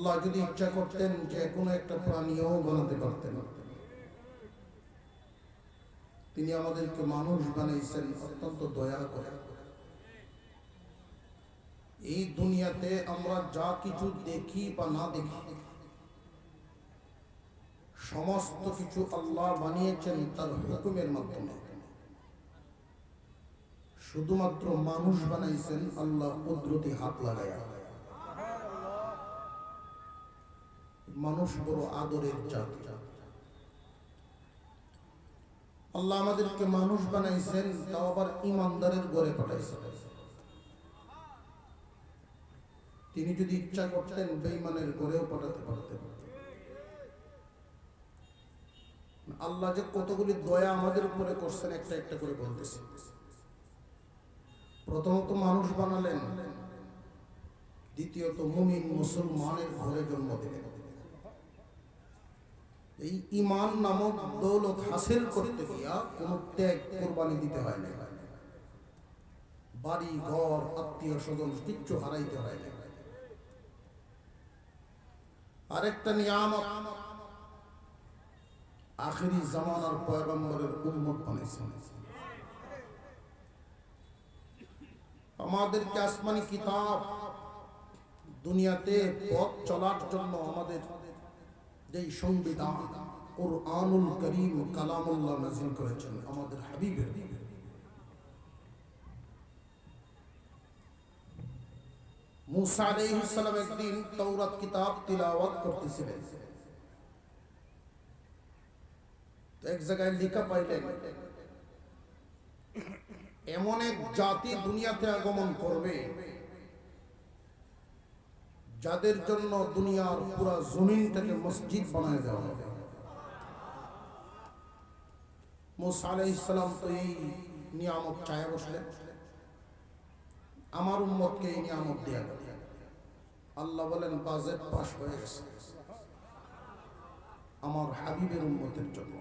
আল্লাহ যদি ইচ্ছা করতেন যে কোনো একটা প্রাণীও বানাতে পারতেন। তিনি আমাদেরকে মানুষ বানাইছেন অত্যন্ত দয়া করে। এই দুনিয়াতে আমরা যা কিছু দেখি বা না দেখি সমস্ত কিছু আল্লাহ বানিয়েছেন তার হুকুমের মাধ্যমে। শুধুমাত্র মানুষ বানাইছেন আল্লাহ কুদরতি হাত লাগায়া। মানুষ বড় আদরের জাত। আল্লাহ আমাদেরকে মানুষ বানাইছেন, তাও আবার ইমানদারের ঘরে পাঠাইছেন। তিনি যদি ইচ্ছা করতেন বেঈমানের ঘরেও পাঠাতে পারতেন। আল্লাহ যে কতগুলি দয়া আমাদের উপরে করছেন একটা একটা করে বলতেছি। প্রথমত মানুষ বানালেন, দ্বিতীয়ত মুমিন মুসলমানের ঘরে জন্ম দিলেন। এই ঈমান নামক দৌলত হাসিল করতে গিয়া কোনো ত্যাগ কোরবানি দিতে হয় না। বাড়ি ঘর আত্মীয় স্বজন কিচ্ছু হারাইতে হয় না। আরেকটা নিয়ামত আখিরি জামানার পয়গম্বরের উম্মত বানাইছেন। আমাদেরকে আসমানি কিতাব দুনিয়াতে পথ চলার জন্য আমাদের যেই সংবিধান কুরআনুল কারীম কালামুল্লাহ নাযিল করেছেন আমাদের হাবিবের। মুসা আলাইহিস সালাম একদিন তাওরাত কিতাব তিলাওয়াত করতেছিলেন। এক জায়গায় লেখা পাইলেন এমন এক জাতি দুনিয়াতে আগমন করবে যাদের জন্য দুনিয়ার পুরা জমিনটাকে মসজিদ বানায় দেওয়া হবে। মুসা আলাইহিস সালাম তো এই নিয়ামত চায় বসলেন, আমার উম্মতকে এই নিয়ামত দেয়া হবে। আল্লাহ বলেন বাজেট পাস হয়ে গেছে আমার হাবিবের উম্মতের জন্য।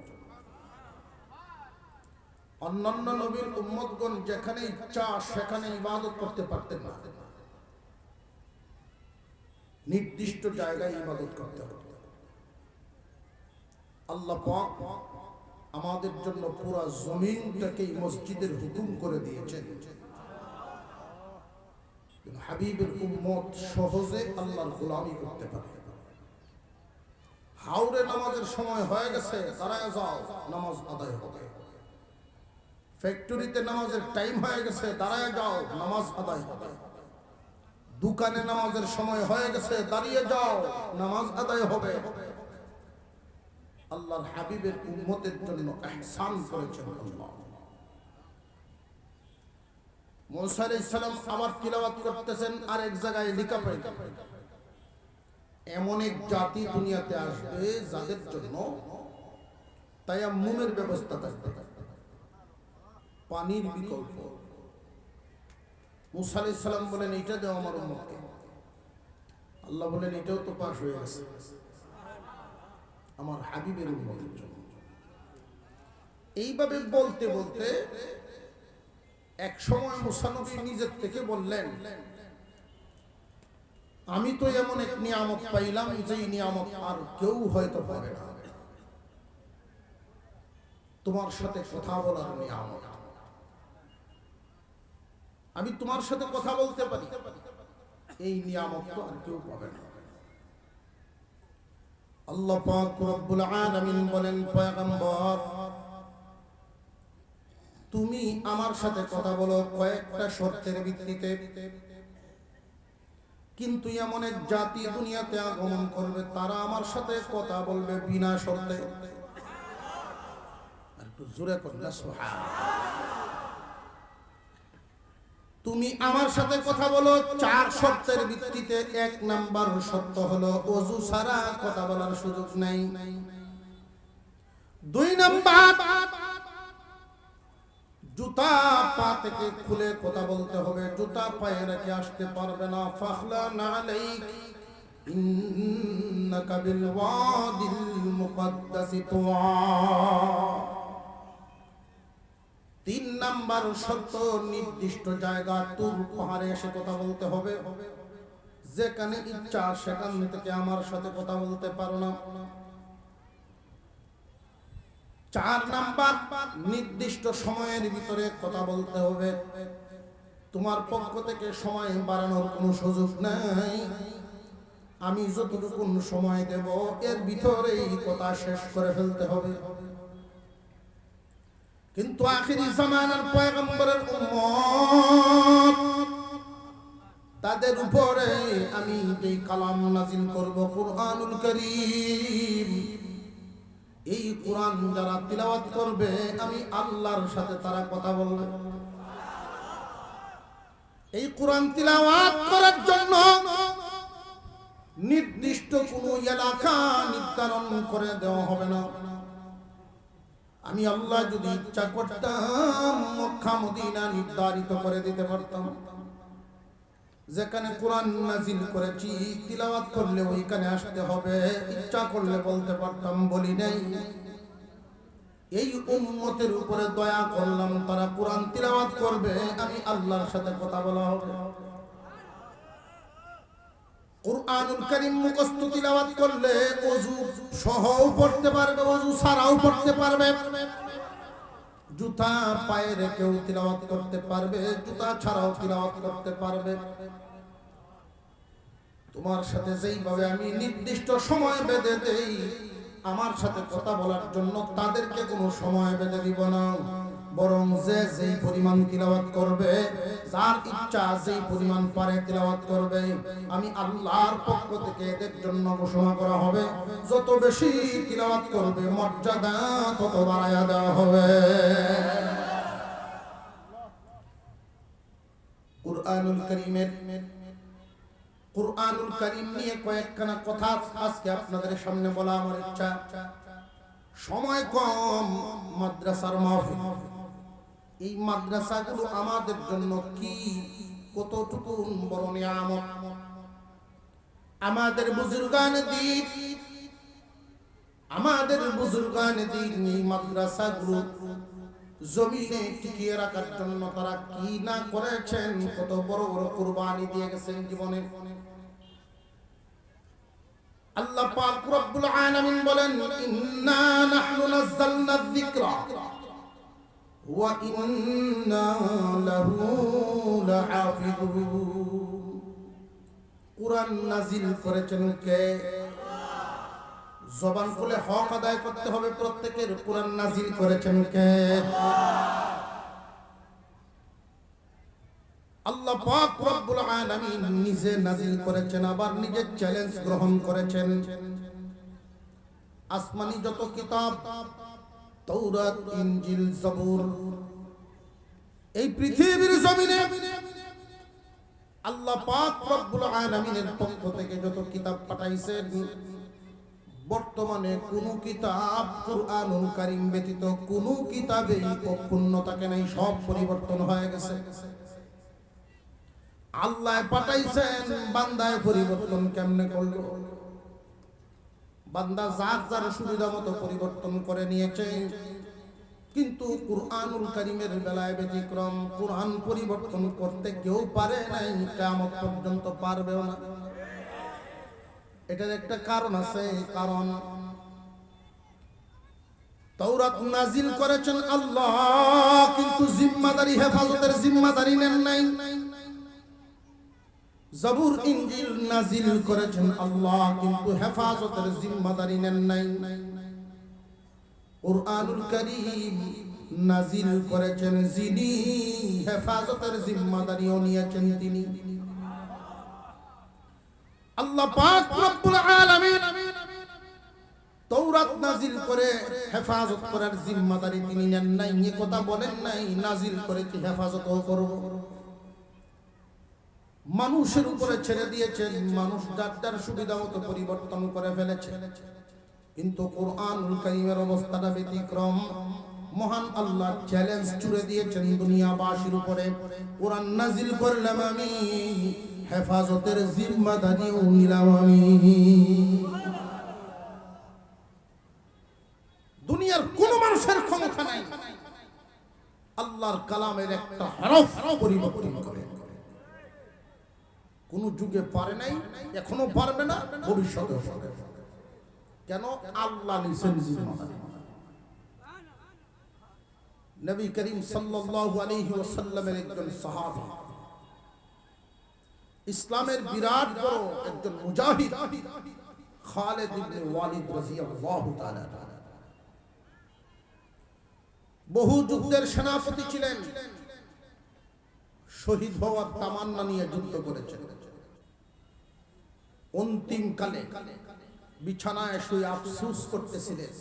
অন্যান্য নবীর উম্মতগণ যেখানে ইচ্ছা সেখানে ইবাদত করতে পারতেন না, নির্দিষ্ট জায়গায় ইবাদত করতে হবে। আল্লাহ পাক আমাদের জন্য পুরা জমিনটাকে মসজিদের হুকুম করে দিয়েছেন। হাবিবের উম্মত সহজে আল্লাহর গোলামি করতে পারে। হাওরে নামাজের সময় হয়ে গেছে, দাঁড়ায় যাও, নামাজ আদায় হবে। ফ্যাক্টরিতে নামাজের টাইম হয়ে গেছে, দাঁড়ায় যাও, নামাজ আদায় হবে। দোকানে নামাজের সময় হয়ে গেছে, দাঁড়িয়ে যাও, নামাজ আদায় হবে। আল্লাহর হাবিবের উম্মতের জন্য ইহসান করেছেন আল্লাহ। মুসা আলাইহিস সালাম আবার তিলাওয়াত করতেছেন, আর এক জায়গায় লেখা পাইলেন এমন এক জাতি দুনিয়াতে আসবে যাদের জন্য তায়াম্মুমের ব্যবস্থা থাকবে, পানির বিকল্প। মুসা আলাইহিস সালাম বলেন এইটা দাও আমার উম্মতকে। আল্লাহ বলেন এটাও তো পাস হয়ে গেছে আমার হাবিবের উম্মতের জন্য। এইভাবে বলতে বলতে এক সময় মুসা নবী নিজের থেকে বললেন আমি তো এমন এক নিয়ামত পাইলাম যেই নিয়ামত আর কেউ হয়তো পাবে না। তোমার সাথে কথা বলার নিয়ামত। আমি তোমার সাথে কথা বলতে পারি, এই নিয়ামত তো আর কেউ পাবে না। আল্লাহ পাক রব্বুল আলামিন বলেন পয়গম্বর তুমি আমার সাথে কথা বলো কয়েকটা শর্তের ভিত্তিতে, কিন্তু এমন এক জাতি দুনিয়াতে আগমন করবে তারা আমার সাথে কথা বলবে বিনা শর্তে। আর একটু জোরে করুন না সুবহানাল্লাহ। তুমি আমার সাথে কথা বলো 4 শর্তের ভিত্তিতে। 1 নাম্বার শর্ত হলো ওযু ছাড়া কথা বলার সুযোগ নাই। 2 নাম্বার জুতা পা থেকে খুলে কথা বলতে হবে, জুতা পায়ে রেখে আসতে পারবে না। ফাখলা আলাইক ইন্নাকা বিল ওয়াদিল মুকদ্দাসি তুয়া। 3 নাম্বার শর্ত নির্দিষ্ট জায়গা তুর পাহাড়ে এসে কথা বলতে হবে। যেখানে ইচ্ছা সেখান থেকে আমার সাথে কথা বলতে পারো না। 4 নাম্বার, নির্দিষ্ট সময়ের ভিতরে কথা বলতে হবে। তোমার পক্ষ থেকে সময় বাড়ানোর কোনো সুযোগ নাই। আমি যতটুকু সময় দেব এর ভিতরেই কথা শেষ করে ফেলতে হবে। কিন্তু আখিরি জামানার পয়গম্বরের উম্মত, তাদের উপরে আমি এই কালাম নাজিল করব, কুরআনুল কারীম। এই কুরআন যারা তিলাওয়াত করবে আমি আল্লাহর সাথে তারা কথা বলবে। এই কুরআন তিলাওয়াত করার জন্য নির্দিষ্ট কোনো এলাকা নির্ধারণ করে দেওয়া হবে না। আমি আল্লাহ যদি ইচ্ছা করতাম মক্কা মদিনা নির্ধারিত করে দিতে পারতাম। যেখানে কোরআন নাজিল করেছি তিলাওয়াত করলে ওইখানে আসতে হবে, ইচ্ছা করলে বলতে পারতাম, বলি নাই। এই উম্মতের উপরে দয়া করলাম, তারা কোরআন তিলাওয়াত করবে, আমি আল্লাহর সাথে কথা বলা হবে। কুরআনুল কারীম মুখস্থ তিলাওয়াত করলে ওযু সহও পড়তে পারবে, ওযু ছাড়াও পড়তে পারবে। জুতা পায়ে রেখেও তিলাওয়াত করতে পারবে, জুতা ছাড়াও তিলাওয়াত করতে পারবে। তোমার সাথে যেইভাবে আমি নির্দিষ্ট সময় বেঁধে দেই আমার সাথে কথা বলার জন্য, তাদেরকে কোনো সময় বেঁধে দিব না। বরং যে যেই পরিমাণ তিলাওয়াত করবে, যার ইচ্ছা যেই পরিমাণ পারে তিলাওয়াত করবে, আমি আল্লাহর পক্ষ থেকে এদের জন্য ঘোষণা করা হবে, যত বেশি তিলাওয়াত করবে মর্যাদা তত বাড়ায়া দেওয়া হবে। কুরআনুল কারীম নিয়ে কয়েকখানা কথা আজকে আপনাদের সামনে বলা আমার ইচ্ছা। সময় কম, মাদ্রাসার মাহফিল, এই মাদ্রাসাগুলো আমাদের জন্য কি কতটুকু বড় নিয়ামত। আমাদের বুজুর্গানে দিন এই মাদ্রাসাগুলো জমিনে টিকিয়ে রাখার জন্য তারা কি না করেছেন, কত বড় বড় কুরবানি দিয়ে গেছেন জীবনে। আল্লাহ পাক রব্বুল আলামিন বলেন, ইন্না নাহনু নাযালনা যিকরা ওয়া ইন্না লাহু লাহাফিযুন। কুরআন নাযিল করেছেন কে? জবান খুলে হক আদায় করতে হবে প্রত্যেকের। কুরআন নাযিল করেছেন কে? আল্লাহ পাক রব্বুল আলামিন নিজে নাযিল করেছেন, আবার নিজে চ্যালেঞ্জ গ্রহণ করেছেন। আসমানি যত কিতাব, তাওরাত, ইনজিল, জবুর, এই পৃথিবীর জমিনে আল্লাহ পাক রব্বুল আলামিনের পক্ষ থেকে যত কিতাব পাঠাইছেন, বর্তমানে কোন কিতাব কুরআনুল কারীম ব্যতীত কোন কিতাবেই পূর্ণ থাকে নাই, সব পরিবর্তন হয়ে গেছে। আল্লাহ পাঠাইছেন, বান্দায় পরিবর্তন কেমনে করলো? বান্দা যার যার সুবিধা মতো পরিবর্তন করে নিয়েছে। কিন্তু কুরআনুল কারীমের বেলায় ব্যতিক্রম, কুরআন পরিবর্তন করতে কেউ পারে নাই, কিয়ামত পর্যন্ত পারবেও না। এটার একটা কারণ আছে। কারণ তাওরাত নাজিল করেছেন আল্লাহ, কিন্তু জিম্মাদারি, হেফাজতের জিম্মাদারি নেন নাই। জবুর, ইনজিল নাজিল করেছেন আল্লাহ, কিন্তু হেফাজতের জিম্মাদারি নেন নাই। কুরআনুল কারীম নাজিল করেছেন যিনি, হেফাজতের জিম্মাদারিও নিয়েছেন তিনি। আল্লাহ পাক রব্বুল আলামিন তাওরাত নাজিল করে হেফাজত করার জিম্মাদারি তিনি নেন নাই, এই কথা বলেন নাই। নাজিল করেছি, হেফাজতও করব। মানুষের উপরে ছেড়ে দিয়েছেন, মানুষ যার যার সুবিধা মতো পরিবর্তন করে ফেলেছে। কিন্তু কুরআনুল কারীমের অবস্থাটা ব্যতিক্রম। মহান আল্লাহ চ্যালেঞ্জ ছুড়ে দিয়েছেন দুনিয়াবাসীর উপরে, কুরআন নাজিল করলাম আমি, হেফাজতের জিম্মাদারিও নিলাম আমি। দুনিয়ার কোন মানুষের ক্ষমতা নাই আল্লাহর কালামের একটা হরফ পরিবর্তন করে। কোন যুগে পারে নাই, এখনো পারবে না, ভবিষ্যতে পারবে। কেন? আল্লাহ নিছেন জিম্মাদারি। নবী করিম সাল্লাল্লাহু আলাইহি ওয়াসাল্লামের একজন সাহাবী, ইসলামের বিরাট বড় একজন মুজাহিদ, খালিদ ইবনে ওয়ালিদ রাদিয়াল্লাহু তাআলা, বহু যুদ্ধের সেনাপতি ছিলেন, শহীদ হওয়ার তামান্না নিয়ে যুদ্ধ করেছেন। অন্তিম কালে বিছানায় শুয়ে আফসোস করতেছিলেন।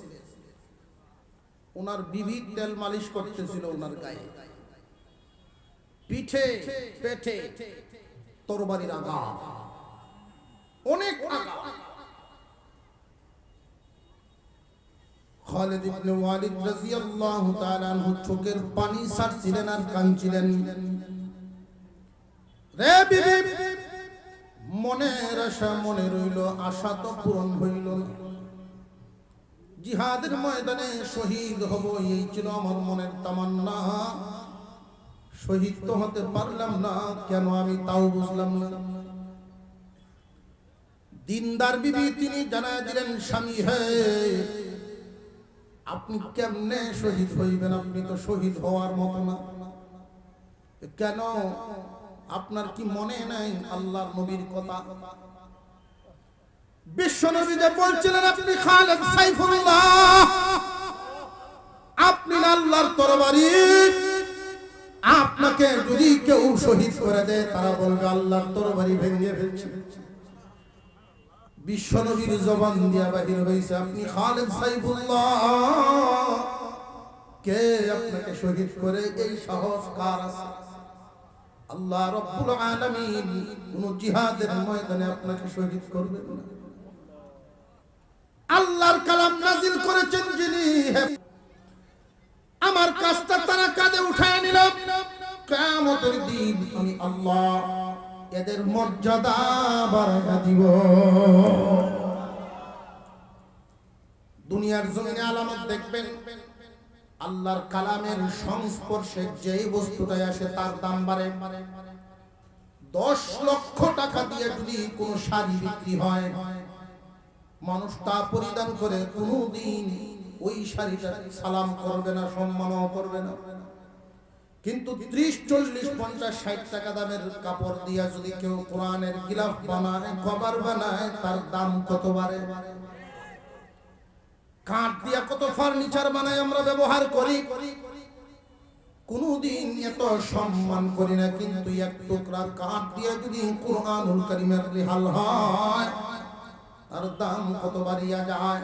ওনার বিবি তেল মালিশ করতেছিল ওনার গায়ে, পিঠে পেটে তরবারির আঘাত, অনেক আঘাত। খালিদ ইবনে ওয়ালিদ রাদিয়াল্লাহু তাআলা আনহু চোখের পানি ছাড়ছিলেন আর কাঁদছিলেন। রে বিবি, মনের আশা মনে রইল, আশা তো পূরণ হইল না। জিহাদের ময়দানে শহীদ হব, এই ছিল আমার মনের তামান্না। শহীদ তো হতে পারলাম না, কেন আমি তাও বুঝলাম না। দিনদার বিবি তিনি জানায় দিলেন, স্বামী হে, আপনি কেমনে শহীদ হইবেন? আপনি তো শহীদ হওয়ার মতো না। কেন? আপনার কি মনে নাই আল্লাহর নবীর কথা? বিশ্ব নবী যে বলছিলেন, আপনি খালিদ সাইফুল্লাহ, আপনি আল্লাহর তরবারি, আপনাকে যদি কেউ শহীদ করে দেয় তারা বলবে আল্লাহর তরবারি ভেঙে ফেলছে। বিশ্ব নবীর জবান দিয়া বাহির হইছে, আপনি খালিদ সাইফুল্লাহ, কে আপনাকে শহীদ করে এই সাহস কার আছে? আল্লাহ রাব্বুল আলামিন কোন জিহাদের ময়দানে আপনাকে শহীদ করবেন না। আল্লাহর কালাম নাজিল করেছেন যিনি, আমার কাজটা তারা কাঁধে উঠায় নিল। কিয়ামতের দিন আমি আল্লাহ এদের মর্যাদা বাড়াইয়া দিব। দুনিয়ার জমিনে আলামত দেখবেন, আল্লাহর কালামের সংস্পর্শে যেই বস্তুটাই আসে তার দাম বাড়ে। 10 লক্ষ টাকা দিয়ে যদি কোনো শাড়ি বিক্রি হয়, মানুষ তা পরিধান করে কোনদিন ওই শাড়িটা সালাম করবে না, সম্মানও করবে না। কিন্তু 30, 40, 50, 60 টাকা দামের কাপড় দিয়া যদি কেউ কোরআনের গিলাফ বানায়, কভার বানায়, তার দাম কত বাড়ে। কাঠ দিয়া কত ফার্নিচার বানায় আমরা ব্যবহার করি, কোনদিন এত সম্মান করি না। কিন্তু এক টুকরা কাঠ দিয়ে যদি কুরআনুল কারীমের রিহাল হয়, আর দাম কত বাড়িয়া যায়।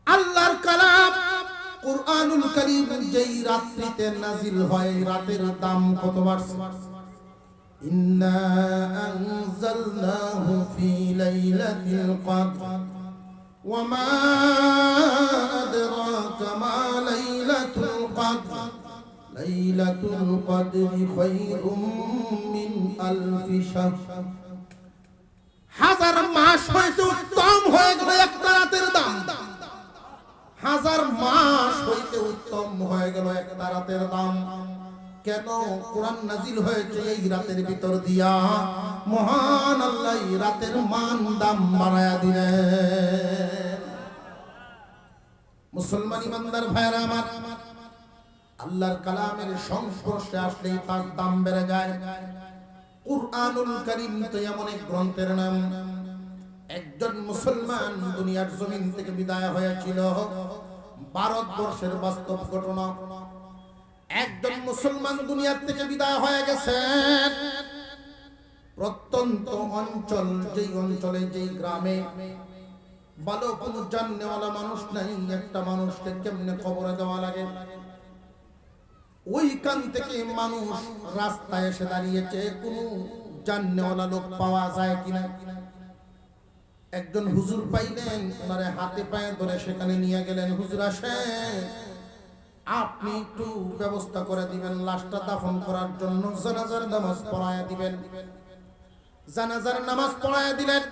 আল্লাহর কালাম কুরআনুল কারীম যেই রাত্রিতে নাজিল হয়, রাতের দাম কত বাড়ছে। ইন্না আনজালনাহু ফি লাইলাতিল কদর ওয়া মা আদরাকা মা লাইলাতুল কদর লাইলাতুল কদরি খায়রুম মিন আলফি শাহর। 1000 মাস হইতে উত্তম হয়ে গেল একটা রাতের দাম। 1000 মাস হইতে উত্তম হয়ে গেল একটা রাতের দাম। কেন? কোরআন নাজিল হয়েছে এই রাতের ভিতর দিয়া। মহান আল্লাহ এই রাতের মান দাম বাড়ায়া দিলেন। মুসলমান ইমানদার ভাইরা আমার, আল্লাহর কালামের সংস্পর্শে আসলেই তার দাম বেড়ে যায়। কুরআনুল কারীম তো এমন এক গ্রন্থের নাম, একজন মুসলমান দুনিয়ার জমিন থেকে বিদায় হয়েছিল। ভারতবর্ষের বাস্তব ঘটনা। একজন মুসলমান দুনিয়ার থেকে বিদায় হয়ে গেছেন। প্রত্যন্ত অঞ্চল, যেই অঞ্চলে, যেই গ্রামে ভালো কোনো জাননেওয়ালা মানুষ নাই, একটা মানুষকে কেমনে কবরে দেওয়া লাগে, ওইখান থেকে মানুষ রাস্তায় এসে দাঁড়িয়েছে, কোনো জাননেওয়ালা লোক পাওয়া যায় কিনা। একজন হুজুর পাইলেন, ওনারে হাতে পায়ে ধরে সেখানে নিয়ে গেলেন। হুজুর আসেন, আপনি একটু ব্যবস্থা করে দিবেন, লাশটা দাফন করার জন্য জানাজার নামাজ পড়ায়া দিবেন। জানাজার নামাজ পড়ায়া দিলেন,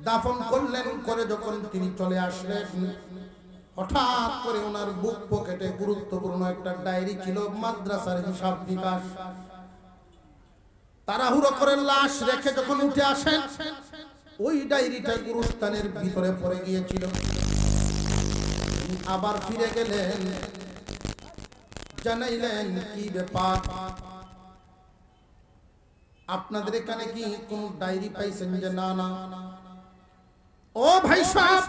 দাফন করলেন। করে যখন তিনি চলে আসলেন, হঠাৎ করে ওনার বুক পকেটে গুরুত্বপূর্ণ একটা ডায়েরি ছিল, মাদ্রাসার হিসাব বিকাশ। তাড়াহুড়ো করে লাশ রেখে যখন উঠে আসেন, ওই ডায়েরিটা গুরুস্থানের ভিতরে পড়ে গিয়েছিল। আবার ফিরে গেলেন, জানাইলেন কি ব্যাপার, আপনাদের এখানে কি কোন ডায়েরি পাইছেন? যে না না। ও ভাই সাহেব,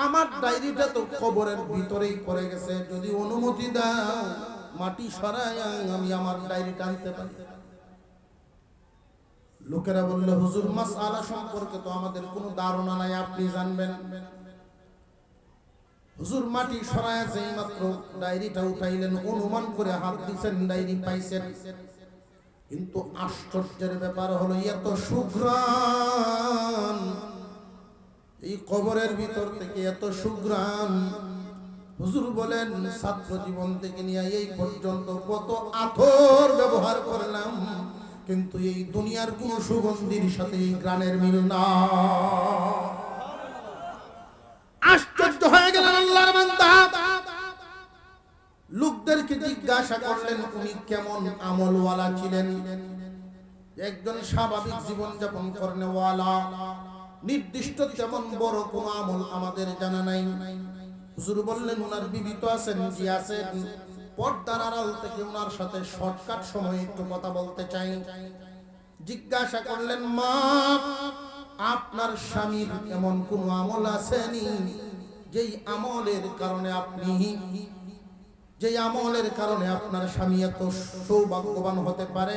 আমার ডায়েরিটা তো কবরের ভিতরেই পড়ে গেছে, যদি অনুমতি দাও মাটি সরায় আমি আমার ডায়েরিটা আনতে পারি। লোকেরা বলল, হুজুর মাসআলা সম্পর্কে তো আমাদের কোনো ধারণা নাই, আপনি জানবেন। হুজুর মাটি সরায় যেই মাত্র ডায়েরিটা উঠাইলেন, অনুমান করে হাত দিছেন, ডায়েরি পাইছেন। কিন্তু আশ্চর্যের ব্যাপার হলো, এত সুঘ্রাণ এই কবরের ভিতর থেকে, এত সুঘ্রাণ। হুজুর বলেন, ছাত্র জীবন থেকে নিয়ে এই পর্যন্ত কত আতর ব্যবহার করলাম, কিন্তু এই দুনিয়ার কোন সুগন্ধির সাথে এই ঘ্রাণের মিল না। আশ্চর্য হয়ে গেলেন আল্লাহর বান্দা। লোকদেরকে জিজ্ঞাসা করলেন, উনি কেমন আমলওয়ালা ছিলেন? একজন স্বাভাবিক জীবন যাপন করেনওয়ালা, নির্দিষ্ট তেমন বড় কোন আমল আমাদের জানা নাই। হুজুর বললেন, ওনার বিবি তো আছেন? জি আছেন। পর্দার আড়াল থেকে ওনার সাথে শর্টকাট সময়ে একটু কথা বলতে চাই। জিজ্ঞাসা করলেন, মা, আপনার স্বামীর এমন কোন আমল আসেনি যেই আমলের কারণে আপনার স্বামী এত সৌভাগ্যবান হতে পারে?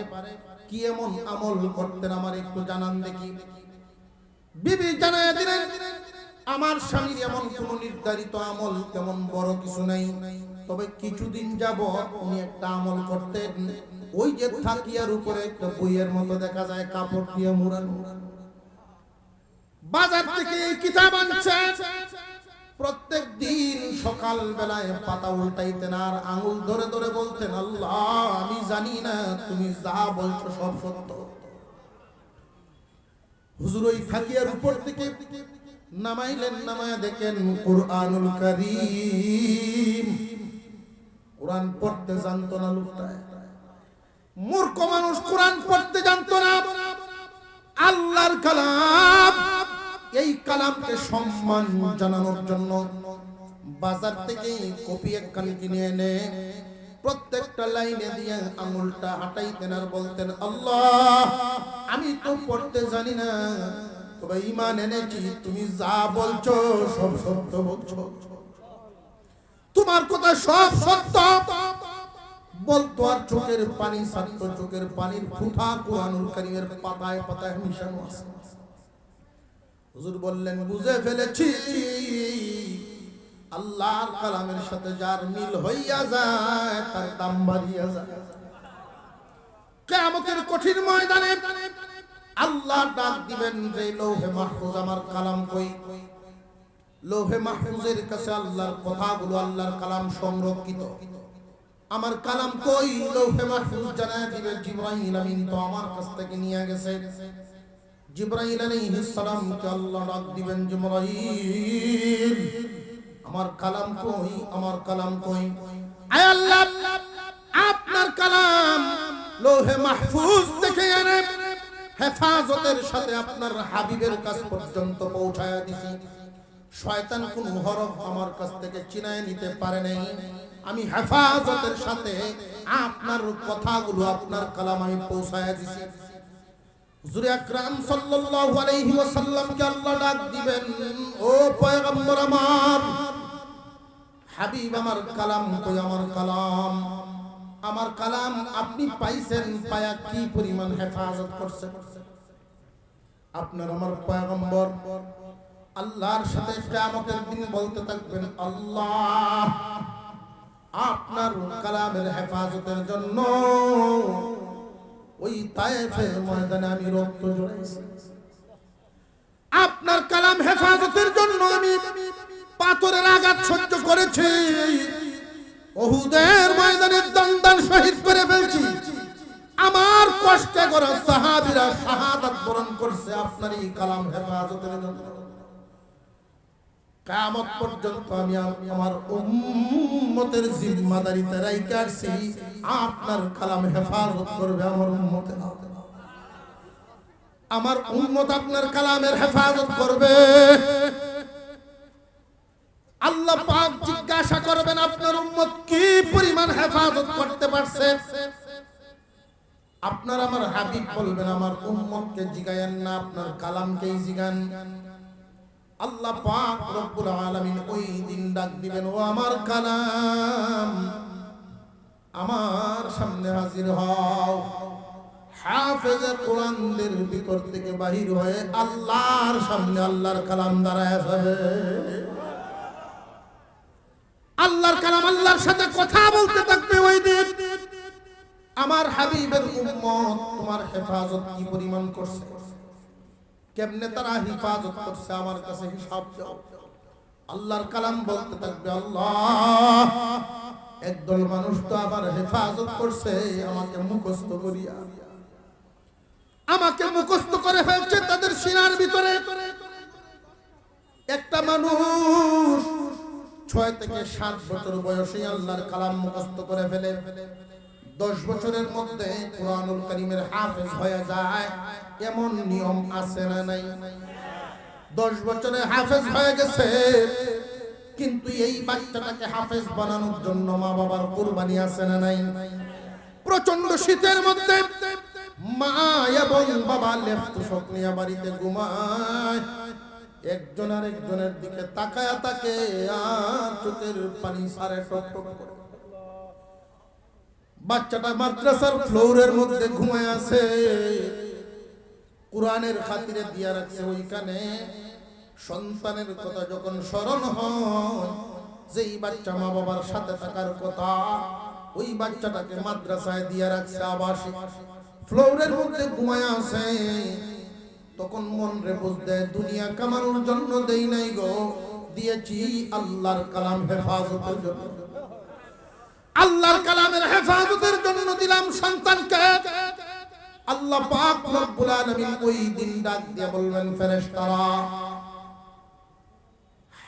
কি এমন আমল করতেন, আমার একটু জানান দেখি। বিবি জানায় দিলেন, আমার স্বামীর এমন কোন নির্ধারিত আমল তেমন বড় কিছু নাই, তবে কিছুদিন যাবত উনি একটা আমল করতেন। ওই যে থাকিয়ার উপরে একটা বইয়ের মতো দেখা যায়, কাপড় দিয়ে মুড়ানো, বাজার থেকে এই কিতাব আনছেন। প্রত্যেক দিন সকাল বেলায় পাতা উল্টাইতেন আর আঙুল ধরে ধরে বলতেন, আল্লাহ, আমি জানি না তুমি যা বলছো সব সত্য। হুজুর ওই থাকিয়ার উপর থেকে নামাইলেন, নামায়া দেখেন কুরআনুল কারীম। কোরআন পড়তে জানতো না লোকটা, মূর্খ মানুষ, কোরআন পড়তে জানতো না। আল্লাহর কালাম, এই কালামকে সম্মান জানানোর জন্য বাজার থেকে কপি একখান কিনে এনে প্রত্যেকটা লাইনে দিয়ে আঙুলটা হাঁটাইতেন আর বলতেন, আল্লাহ, আমি তো পড়তে জানি না, তবে ঈমান এনেছি, তুমি যা বলছো সব সত্য বলছো, তোমার কথা সব সত্য বলতো। আর চোখের পানি ছাড়তো, চোখের পানির ফুটা কুরআনুল কারীমের পাতায় পাতায় মিশানো আছে। হুজুর বললেন, বুঝে ফেলেছি, আল্লাহর কালামের সাথে যার মিল হইয়া যায় তার দাম বাড়িয়া যায়। কিয়ামতের কঠিন ময়দানে আল্লাহ ডাক দিবেন, যে লৌহে মাহফুজ আমার কালাম কই? লৌহে মাহফুজের কাছে আল্লাহর কথাগুলো, আল্লাহর কালাম সংরক্ষিত, আমার কালাম কই? লৌহে মাহফুজ জানায় দিবে, জিবরাইল আমিন তো আমার কাছ থেকে নিয়ে গেছে। জিবরাইল আলাইহিস সালামকে আল্লাহ ডাক দিবেন, জিবরাইল, আমার কালাম কই? আমার কালাম কই? আয় আল্লাহ, আপনার কালাম লৌহে মাহফুজ থেকে এনে হেফাজতের সাথে আপনার হাবিবের কাছ পর্যন্ত পৌঁছায়া দিছি। শয়তান কোন হরফ আমার কাছ থেকে চিনায় নিতে পারে নাই। আমি হেফাজতের সাথে আপনার কথাগুলো, আপনার কালাম আমি পৌঁছায়া দিছি। হুজুর আকরাম সাল্লাল্লাহু আলাইহি ওয়াসাল্লামকে আল্লাহ ডাক দিবেন, ও পয়গম্বর আমার, হাবিব আমার কালাম কই? আমার কালাম, আমার কালাম আপনি পাইছেন, পায়া কি পরিমাণ হেফাজত করছেন? আপনার আমার পয়গম্বর আল্লাহর সাথে কিয়ামতের দিন বলতে থাকবেন, আল্লাহ, আপনার কালামের হেফাজতের জন্য ওই তায়েফের ময়দানে আমি রক্ত ঝরাইছি, আপনার কালাম হেফাজতের জন্য আমি পাথরের আঘাত সহ্য করেছি, উহুদের ময়দানে দণ্ডান শহীদ করে ফেলছি, আমার কষ্টে করা সাহাবীরা শাহাদাত বরণ করছে আপনার এই কালাম হেফাজতের জন্য। কিয়ামত পর্যন্ত আমি আমার উম্মতের জিম্মাদারিতে রাইখা আসছি, আপনার কালাম হেফাজত করবে আমার উম্মতেরা। আমার উম্মত আপনার কালামের হেফাজত করবে। আল্লাহ পাক জিজ্ঞাসা করবেন আপনার উম্মত কি পরিমাণ হেফাজত করতে পারছে। আপনার আমার হাবিব বলবেন আমার উম্মতকে জিগায়েন না, আপনার কালামকেই জিগান। আল্লাহ পাক রব্বুল আলামিন ওই দিন ডাক দিবেন, ও আমার কালাম আমার সামনে হাজির হও। হাফেজে কোরআনদের ভিতর থেকে বাহির হয়ে আল্লাহর সামনে আল্লাহর কালাম দাঁড়ায় যাবে। আল্লাহর কালাম আল্লাহর সাথে কথা বলতে থাকবে। ওই দিন আমার হাবিবের উম্মত তোমার হেফাজত কি পরিমাণ করছে, কেমনে তারা হেফাজত করছে, আমার কাছে হিসাব দাও। আল্লাহর কালাম বলতে থাকবে, আল্লাহ একদল মানুষ তো আমার হেফাজত করছে আমাকে মুখস্থ করিয়া, আমাকে মুখস্থ করে ফেলছে তাদের সিনার ভিতরে। একটা মানুষ 6 থেকে 7 বছর বয়সে আল্লাহর কালাম মুখস্থ করে ফেলে, 10 বছরের মধ্যে কুরআনুল কারীমের হাফেজ হয়ে যায়। এমন নিয়ম আছে না নাই? 10 বছরে হাফেজ হয়ে গেছে, কিন্তু এই বাচ্চাটাকে হাফেজ বানানোর জন্য মা বাবার কুরবানি আছে না নাই? প্রচন্ড শীতের মধ্যে মা এবং বাবা লেফট শোক নিয়ে বাড়িতে ঘুমায়, একজন আরেকজনের দিকে তাকায়া থাকে আর চোখের পানি সারে টপ টপ করে। বাচ্চাটা মাদ্রাসার ফ্লোরের মধ্যে ঘুমায় আছে, কোরআনের খাতিরে দিয়া রাখছে ওইখানে। সন্তানের কথা যখন স্মরণ হয়, যেই বাচ্চা মা বাবার সাথে থাকার কথা, ওই বাচ্চাটাকে মাদ্রাসায় দিয়া রাখছে আবাসিক ফ্লোরের মধ্যে ঘুমায় আছে। তখন মন রে বুঝতে দুনিয়া কামানোর জন্য দেই নাই গো, দিয়েছি আল্লাহর কালাম হেফাজতের জন্য। আল্লাহর কালামের হেফাজতের জন্য দিলাম সন্তানকে। আল্লাহ পাক রব্বুল আলামিন ওই দিন ডাক দিয়ে বলবেন, ফেরেশতারা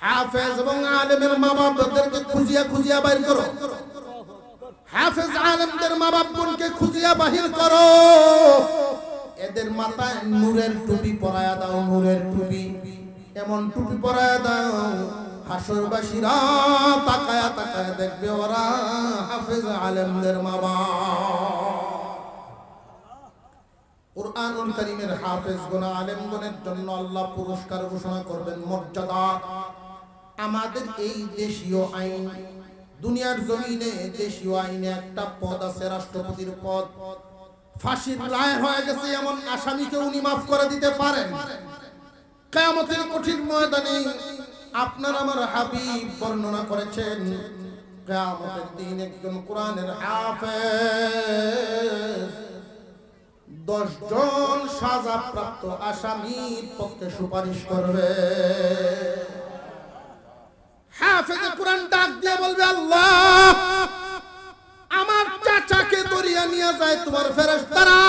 হাফেজ এবং আলেমের মা বাপদেরকে খুঁজিয়া খুঁজিয়া বাইর করো। হাফেজ আলেমদের মা বাপকে খুঁজিয়া বাহির করো, এদের মাথায় নূরের টুপি পরায়া দাও, নূরের টুপি, এমন টুপি পরায়া দাও হাসরবাসীরা তাকায়া তাকায়া দেখবে ওরা হাফেজ আলেমদের মা বাপ। কুরআনুল কারীমের হাফেজ গুণ আলেমগণের জন্য আল্লাহ পুরস্কার ঘোষণা করবেন, মর্যাদা। আমাদের এই দেশীয় আইন, দুনিয়ার জমিনে দেশীয় আইনে একটা পদ আছে, রাষ্ট্রপতির পদ। ফাঁসির রায় হয়ে গেছে এমন আসামিকে উনি মাফ করে দিতে পারেন। কিয়ামতের কঠিন ময়দানে আপনার আমার হাবিব বর্ণনা করেছেন, কিয়ামতের দিন একজন কোরআনের হাফেজ 10 জন সাজাপ্রাপ্ত আসামির পক্ষে সুপারিশ করবে। হাফেজে কোরআন ডাক দিয়ে বলবে, আল্লাহ আমার চাচাকে দরিয়া নিয়ে যায় তোমার ফেরেশতারা,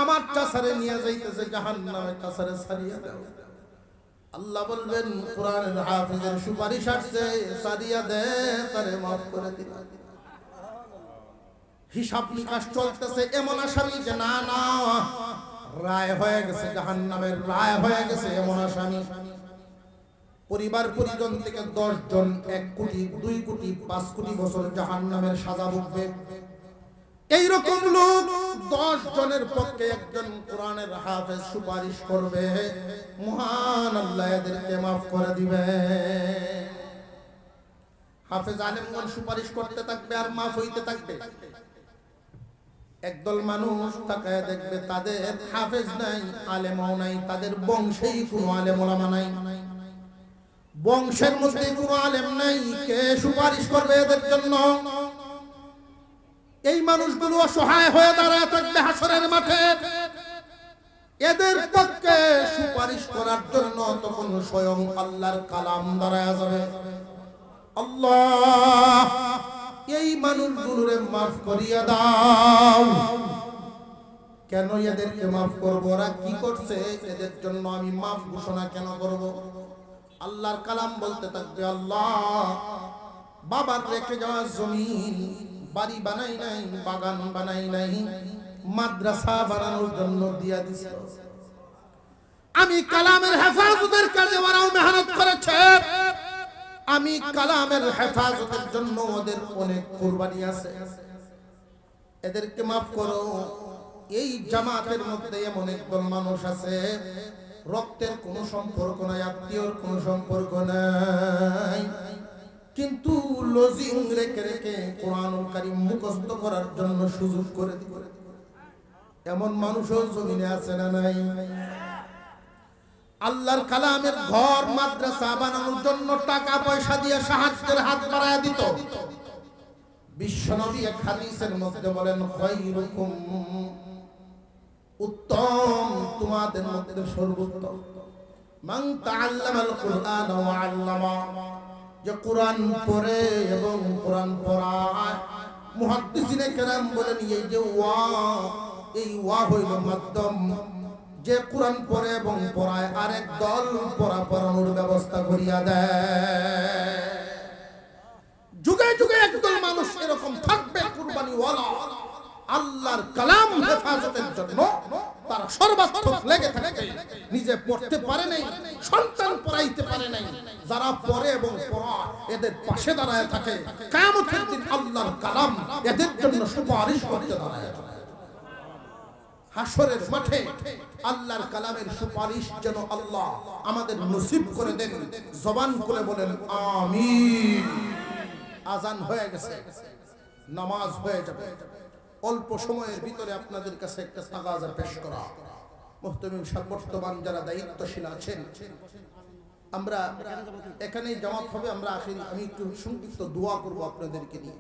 আমার চাচারে নিয়ে যাইতেছে জাহান্নামে, চাচারে ছাড়িয়ে দাও। আল্লাহ বলবেন, কোরআনের হাফেজের সুপারিশ আসছে, ছাড়িয়ে দে, তারে মাফ করে দিন। হিসাব নিকাশ চলতেছে, এমন আসামি যে না না রায় হয়ে গেছে, জাহান্নামের রায় হয়ে গেছে এমন আসামি। পরিবার পরিজন থেকে 10 জন 1 কোটি 2 কোটি 5 কোটি বছর জাহান্নামের সাজা ভুগবে। এইরকম লোক 10 জনের পক্ষে একজন কোরআনের হাফেজ সুপারিশ করবে, মহান আল্লাহ এদেরকে মাফ করে দিবে। হাফেজ আলেমগণ সুপারিশ করতে থাকবে আর মাফ হইতে থাকবে। একদল মানুষ তাকায় দেখবে তাদের হাফেজ নাই, আলেমও নাই, তাদের বংশেই কোনো আলেম ওলামা নাই, বংশের মধ্যে কোনো আলেম নাই। কে সুপারিশ করবে এদের জন্য? এই মানুষগুলো অসহায় হয়ে দাঁড়ায় থাকবে হাসরের মাঠে। এদের পক্ষে সুপারিশ করার জন্য তখন স্বয়ং আল্লাহর কালাম দাঁড়ায় যাবে। আল্লাহ এই মানুষগুলোরে মাফ করিয়া দাও। কেন এদেরকে মাফ করবো? ওরা কি করছে? এদের জন্য আমি মাফ ঘোষণা কেন করব? আল্লাহর কালাম বলতে থাকবে, আল্লাহ বাবার রেখে যাওয়া জমিন বাড়ি বানাই নাই, বাগান বানাই নাই, মাদ্রাসা বানানোর জন্য দিয়া দিছে, আমি কালামের হেফাজতের কাজে ওরাও মেহনত করেছে, আমি কালামের হেফাজতের জন্য ওদের অনেক কুরবানি আছে, এদেরকে মাফ করো। এই জামাতের মধ্যে এমন একদল মানুষ আছে রক্তের কোনো সম্পর্ক নাই, আত্মীয়র কোনো সম্পর্ক নাই, কিন্তু লজিং রেখে রেখে কোরআনুল কারীম মুখস্থ করার জন্য সুযোগ করে দিবে, এমন মানুষও জমিনে আছে না নাই? আল্লাহর কালামের ঘর মাদ্রাসা বানানোর জন্য টাকা পয়সা দিয়ে সাহায্যের হাত বাড়ায় দিত। বিশ্বনবী এক হাদিসের মধ্যে বলেন, খায়রুকুম, উত্তম তোমাদের মধ্যে সর্বোত্তম, মান তাআল্লামাল কুরআন ওয়া আল্লামা, যে কোরআন পড়ে এবং কোরআন পড়ায়। মুহাদ্দিসিনে কেরাম বলেন এই যে ওয়া, এই ওয়া হইল মাধ্যম, যে কোরআন পড়ে এবং পড়ায় আরেক দল পড়ানোর ব্যবস্থা করিয়া দেয়। যুগে যুগে একদল মানুষ এরকম থাকবে কুরবানিওয়ালা, আল্লাহর কালাম হেফাজতের জন্য তারা সর্বাত্মক লেগে থাকে। নিজে পড়তে পারে নাই, সন্তান পড়াইতে পারে নাই, যারা পড়ে এবং পড়ায় এদের পাশে দাঁড়ায় থাকে। কিয়ামতের দিন আল্লাহর কালাম এদের জন্য সুপারিশ করতে দাঁড়ায়। হাসরের মাঠে আল্লাহর কালামের সুপারিশ যেন আল্লাহ আমাদের নসিব করে দেন। জবান করে বলেন আমিন। আজান হয়ে গেছে, নামাজ হয়ে যাবে। অল্প সময়ের ভিতরে আপনাদের কাছে একটা তাগাজা পেশ করা। মুহতামিম সাহেব, বর্তমান যারা দায়িত্বশীল আছেন, আমরা এখানেই জামাত হবে। আমি একটু সংক্ষিপ্ত দোয়া করব আপনাদেরকে নিয়ে।